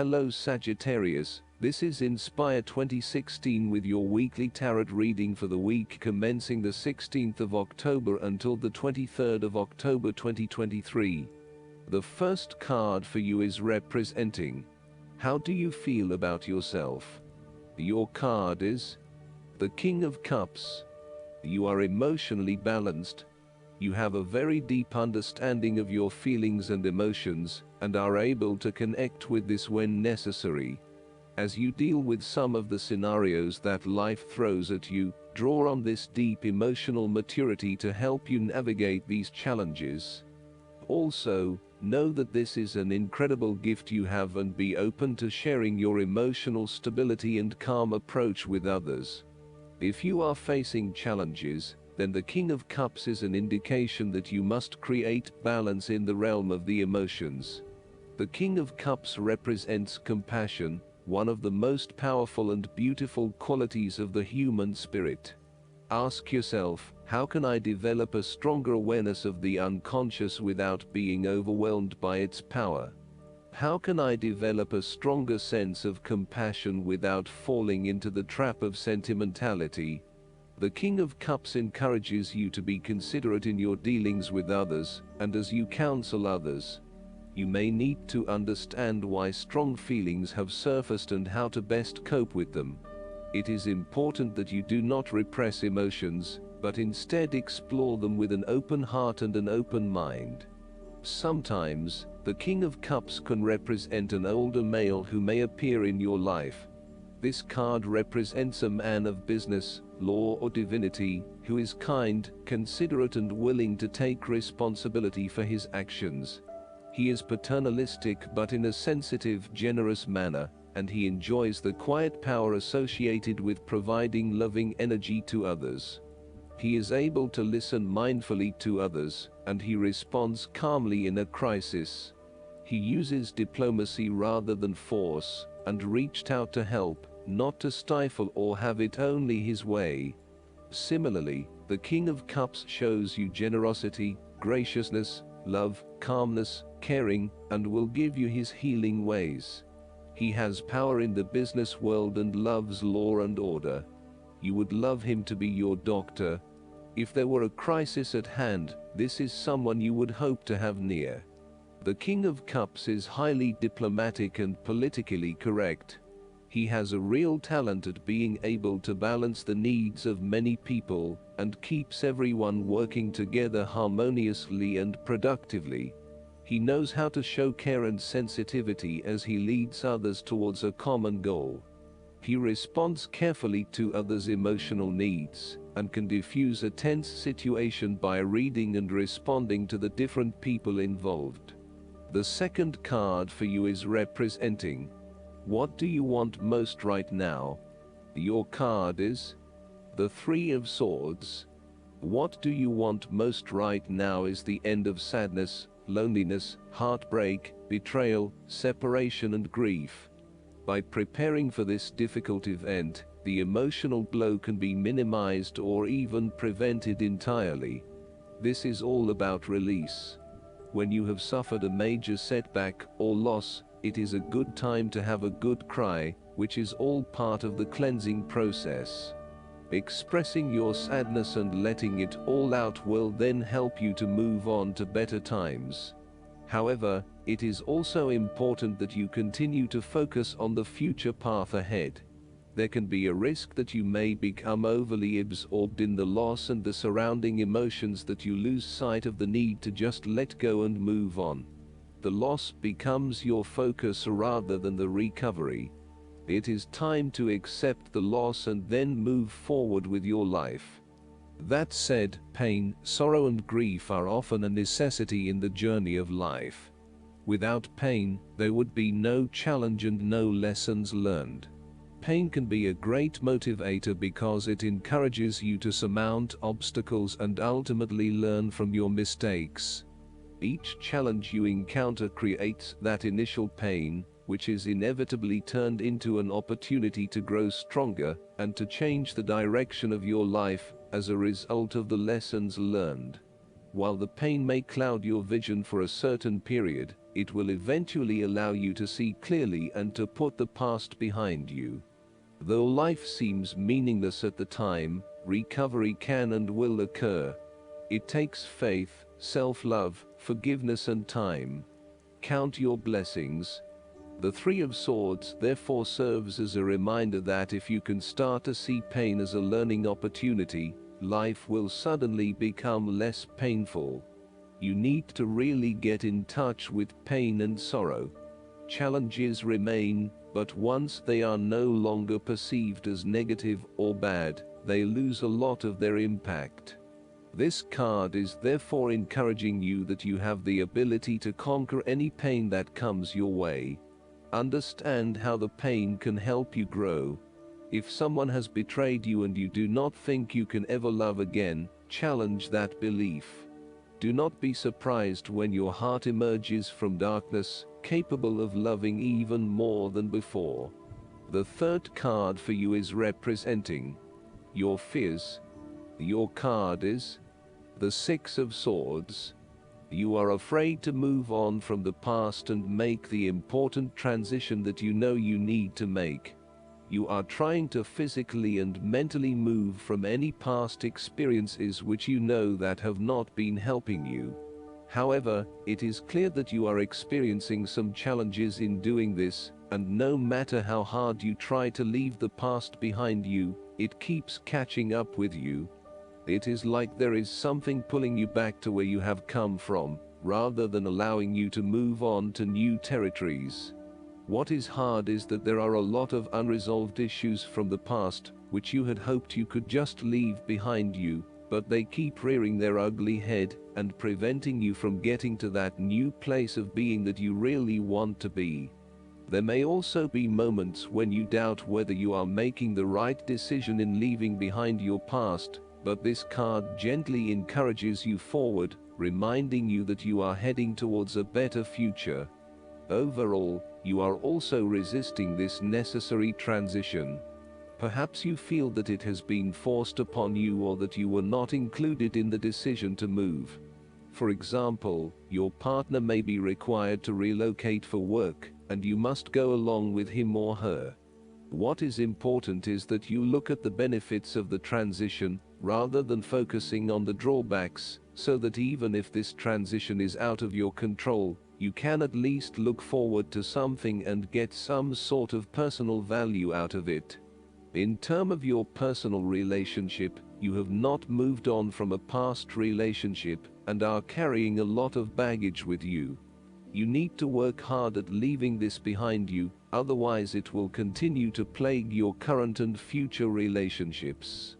Hello Sagittarius, this is Inspire 2016 with your weekly tarot reading for the week commencing the 16th of October until the 23rd of October 2023. The first card for you is representing, how do you feel about yourself? Your card is the King of Cups. You are emotionally balanced. You have a very deep understanding of your feelings and emotions, and are able to connect with this when necessary. As you deal with some of the scenarios that life throws at you, draw on this deep emotional maturity to help you navigate these challenges. Also, know that this is an incredible gift you have, and be open to sharing your emotional stability and calm approach with others. If you are facing challenges, then the King of Cups is an indication that you must create balance in the realm of the emotions. The King of Cups represents compassion, one of the most powerful and beautiful qualities of the human spirit. Ask yourself, how can I develop a stronger awareness of the unconscious without being overwhelmed by its power? How can I develop a stronger sense of compassion without falling into the trap of sentimentality? The King of Cups encourages you to be considerate in your dealings with others, and as you counsel others, you may need to understand why strong feelings have surfaced and how to best cope with them. It is important that you do not repress emotions, but instead explore them with an open heart and an open mind. Sometimes, the King of Cups can represent an older male who may appear in your life. This card represents a man of business, law or divinity, who is kind, considerate and willing to take responsibility for his actions. He is paternalistic but in a sensitive, generous manner, and he enjoys the quiet power associated with providing loving energy to others. He is able to listen mindfully to others, and he responds calmly in a crisis. He uses diplomacy rather than force, and reached out to help, not to stifle or have it only his way. Similarly, the King of Cups shows you generosity, graciousness, love, calmness, caring, and will give you his healing ways. He has power in the business world and loves law and order. You would love him to be your doctor. If there were a crisis at hand, this is someone you would hope to have near. The King of Cups is highly diplomatic and politically correct. He has a real talent at being able to balance the needs of many people, and keeps everyone working together harmoniously and productively. He knows how to show care and sensitivity as he leads others towards a common goal. He responds carefully to others' emotional needs, and can diffuse a tense situation by reading and responding to the different people involved. The second card for you is representing, what do you want most right now? Your card is the Three of Swords. What do you want most right now is the end of sadness, loneliness, heartbreak, betrayal, separation and grief. By preparing for this difficult event, the emotional blow can be minimized or even prevented entirely. This is all about release. When you have suffered a major setback or loss, it is a good time to have a good cry, which is all part of the cleansing process. Expressing your sadness and letting it all out will then help you to move on to better times. However, it is also important that you continue to focus on the future path ahead. There can be a risk that you may become overly absorbed in the loss and the surrounding emotions that you lose sight of the need to just let go and move on. The loss becomes your focus rather than the recovery. It is time to accept the loss and then move forward with your life. That said, pain, sorrow and grief are often a necessity in the journey of life. Without pain, there would be no challenge and no lessons learned. Pain can be a great motivator because it encourages you to surmount obstacles and ultimately learn from your mistakes. Each challenge you encounter creates that initial pain, which is inevitably turned into an opportunity to grow stronger and to change the direction of your life as a result of the lessons learned. While the pain may cloud your vision for a certain period, It will eventually allow you to see clearly and to put the past behind you. Though life seems meaningless at the time, recovery can and will occur. It takes faith, self-love, forgiveness and time. Count your blessings. The Three of Swords therefore serves as a reminder that if you can start to see pain as a learning opportunity, life will suddenly become less painful. You need to really get in touch with pain and sorrow. Challenges remain, but once they are no longer perceived as negative or bad, they lose a lot of their impact. This card is therefore encouraging you that you have the ability to conquer any pain that comes your way. Understand how the pain can help you grow. If someone has betrayed you and you do not think you can ever love again, challenge that belief. Do not be surprised when your heart emerges from darkness, capable of loving even more than before. The third card for you is representing your fears. Your card is the Six of Swords. You are afraid to move on from the past and make the important transition that you know you need to make. You are trying to physically and mentally move from any past experiences which you know that have not been helping you. However, it is clear that you are experiencing some challenges in doing this, and no matter how hard you try to leave the past behind you, it keeps catching up with you. It is like there is something pulling you back to where you have come from, rather than allowing you to move on to new territories. What is hard is that there are a lot of unresolved issues from the past, which you had hoped you could just leave behind you, but they keep rearing their ugly head and preventing you from getting to that new place of being that you really want to be. There may also be moments when you doubt whether you are making the right decision in leaving behind your past, but this card gently encourages you forward, reminding you that you are heading towards a better future. Overall, you are also resisting this necessary transition. Perhaps you feel that it has been forced upon you or that you were not included in the decision to move. For example, your partner may be required to relocate for work, and you must go along with him or her. What is important is that you look at the benefits of the transition, rather than focusing on the drawbacks, so that even if this transition is out of your control, you can at least look forward to something and get some sort of personal value out of it. In terms of your personal relationship, you have not moved on from a past relationship and are carrying a lot of baggage with you. You need to work hard at leaving this behind you, otherwise it will continue to plague your current and future relationships.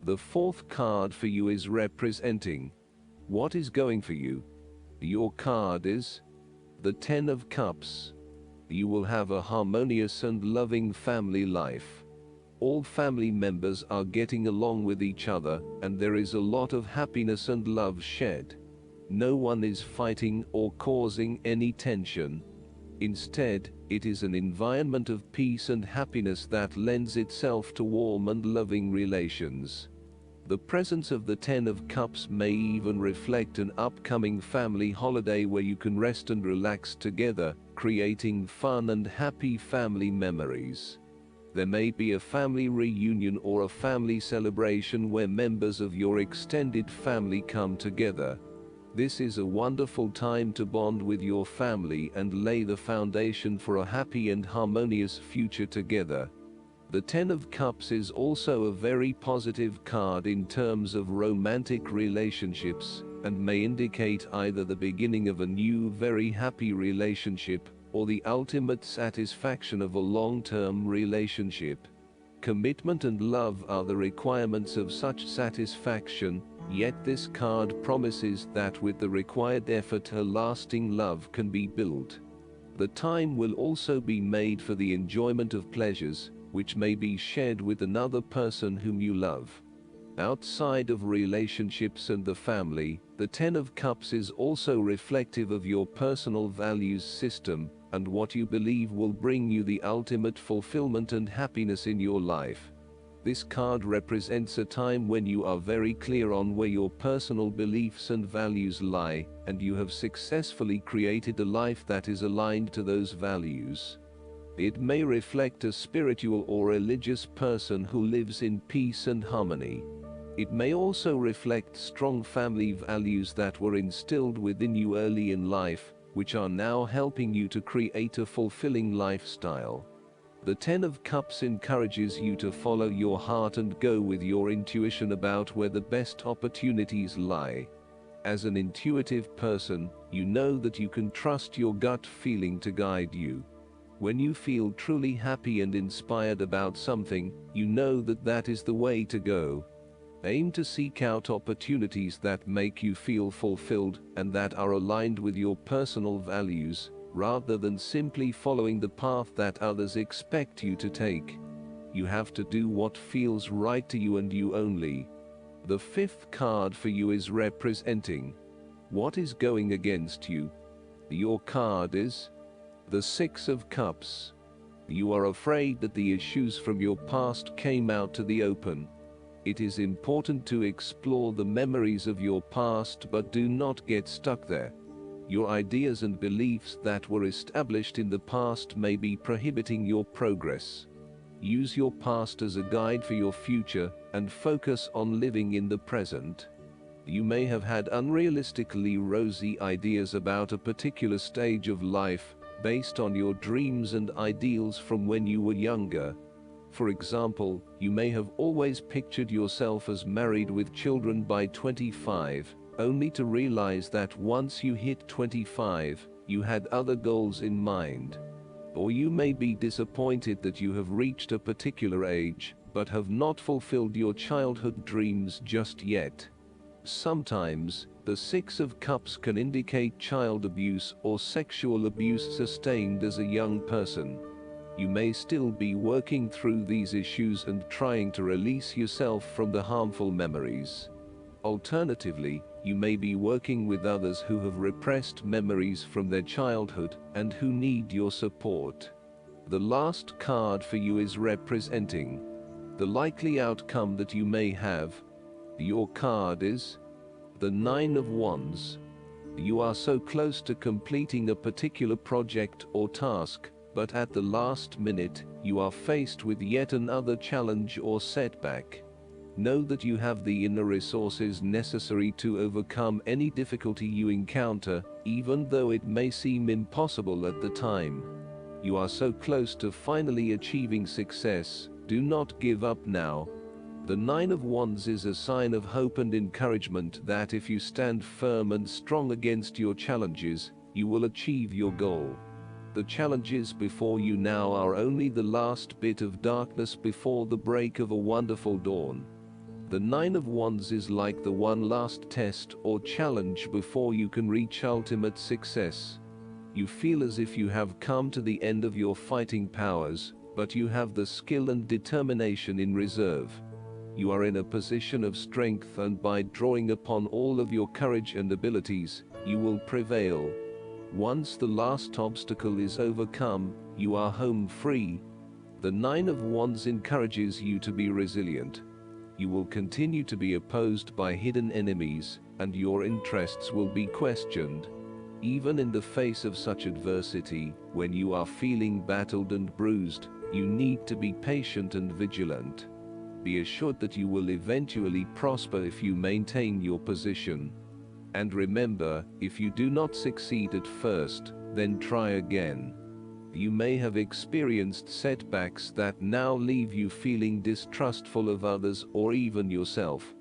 The fourth card for you is representing what is going for you. Your card is the Ten of Cups. You will have a harmonious and loving family life. All family members are getting along with each other, and there is a lot of happiness and love shared. No one is fighting or causing any tension. Instead, it is an environment of peace and happiness that lends itself to warm and loving relations. The presence of the Ten of Cups may even reflect an upcoming family holiday where you can rest and relax together, creating fun and happy family memories. There may be a family reunion or a family celebration where members of your extended family come together. This is a wonderful time to bond with your family and lay the foundation for a happy and harmonious future together. The Ten of Cups is also a very positive card in terms of romantic relationships, and may indicate either the beginning of a new very happy relationship, or the ultimate satisfaction of a long-term relationship. Commitment and love are the requirements of such satisfaction, yet this card promises that with the required effort a lasting love can be built. The time will also be made for the enjoyment of pleasures, which may be shared with another person whom you love. Outside of relationships and the family, the Ten of Cups is also reflective of your personal values system, and what you believe will bring you the ultimate fulfillment and happiness in your life. This card represents a time when you are very clear on where your personal beliefs and values lie, and you have successfully created a life that is aligned to those values. It may reflect a spiritual or religious person who lives in peace and harmony. It may also reflect strong family values that were instilled within you early in life, which are now helping you to create a fulfilling lifestyle. The Ten of Cups encourages you to follow your heart and go with your intuition about where the best opportunities lie. As an intuitive person, you know that you can trust your gut feeling to guide you. When you feel truly happy and inspired about something, you know that that is the way to go. Aim to seek out opportunities that make you feel fulfilled and that are aligned with your personal values, rather than simply following the path that others expect you to take. You have to do what feels right to you and you only. The fifth card for you is representing what is going against you. Your card is the Six of Cups. You are afraid that the issues from your past came out to the open. It is important to explore the memories of your past, but do not get stuck there. Your ideas and beliefs that were established in the past may be prohibiting your progress. Use your past as a guide for your future and focus on living in the present. You may have had unrealistically rosy ideas about a particular stage of life based on your dreams and ideals from when you were younger. For example, you may have always pictured yourself as married with children by 25, only to realize that once you hit 25, you had other goals in mind. Or you may be disappointed that you have reached a particular age, but have not fulfilled your childhood dreams just yet. Sometimes, the Six of Cups can indicate child abuse or sexual abuse sustained as a young person. You may still be working through these issues and trying to release yourself from the harmful memories. Alternatively, you may be working with others who have repressed memories from their childhood and who need your support. The last card for you is representing the likely outcome that you may have. Your card is the Nine of Wands. You are so close to completing a particular project or task, but at the last minute, you are faced with yet another challenge or setback. Know that you have the inner resources necessary to overcome any difficulty you encounter, even though it may seem impossible at the time. You are so close to finally achieving success. Do not give up now. The Nine of Wands is a sign of hope and encouragement that if you stand firm and strong against your challenges, you will achieve your goal. The challenges before you now are only the last bit of darkness before the break of a wonderful dawn. The Nine of Wands is like the one last test or challenge before you can reach ultimate success. You feel as if you have come to the end of your fighting powers, but you have the skill and determination in reserve. You are in a position of strength, and by drawing upon all of your courage and abilities, you will prevail. Once the last obstacle is overcome, you are home free. The Nine of Wands encourages you to be resilient. You will continue to be opposed by hidden enemies, and your interests will be questioned. Even in the face of such adversity, when you are feeling battered and bruised, you need to be patient and vigilant. Be assured that you will eventually prosper if you maintain your position. And remember, if you do not succeed at first, then try again. You may have experienced setbacks that now leave you feeling distrustful of others or even yourself.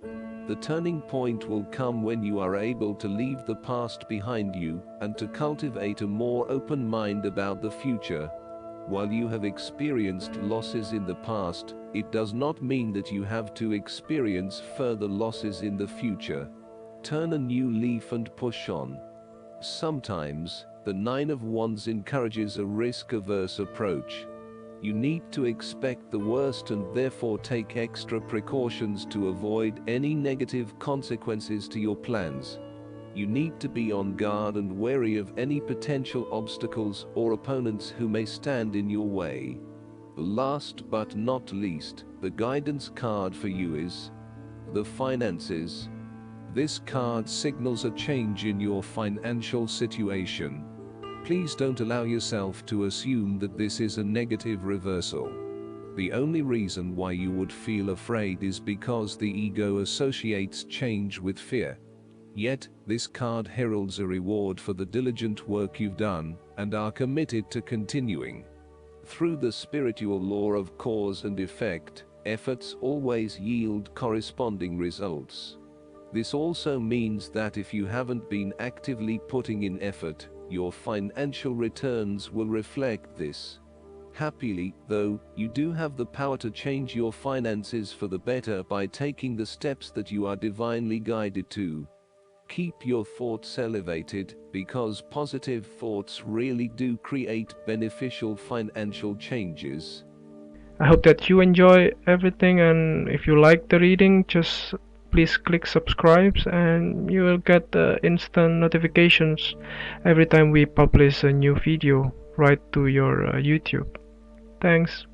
The turning point will come when you are able to leave the past behind you and to cultivate a more open mind about the future. While you have experienced losses in the past, it does not mean that you have to experience further losses in the future. Turn a new leaf and push on. Sometimes, the Nine of Wands encourages a risk-averse approach. You need to expect the worst and therefore take extra precautions to avoid any negative consequences to your plans. You need to be on guard and wary of any potential obstacles or opponents who may stand in your way. Last but not least, the guidance card for you is the finances. This card signals a change in your financial situation. Please don't allow yourself to assume that this is a negative reversal. The only reason why you would feel afraid is because the ego associates change with fear. Yet, this card heralds a reward for the diligent work you've done and are committed to continuing. Through the spiritual law of cause and effect, efforts always yield corresponding results. This also means that if you haven't been actively putting in effort, your financial returns will reflect this. Happily, though, you do have the power to change your finances for the better by taking the steps that you are divinely guided to. Keep your thoughts elevated, because positive thoughts really do create beneficial financial changes. I hope that you enjoy everything, and if you like the reading, just please click subscribe and you will get instant notifications every time we publish a new video right to your YouTube. Thanks.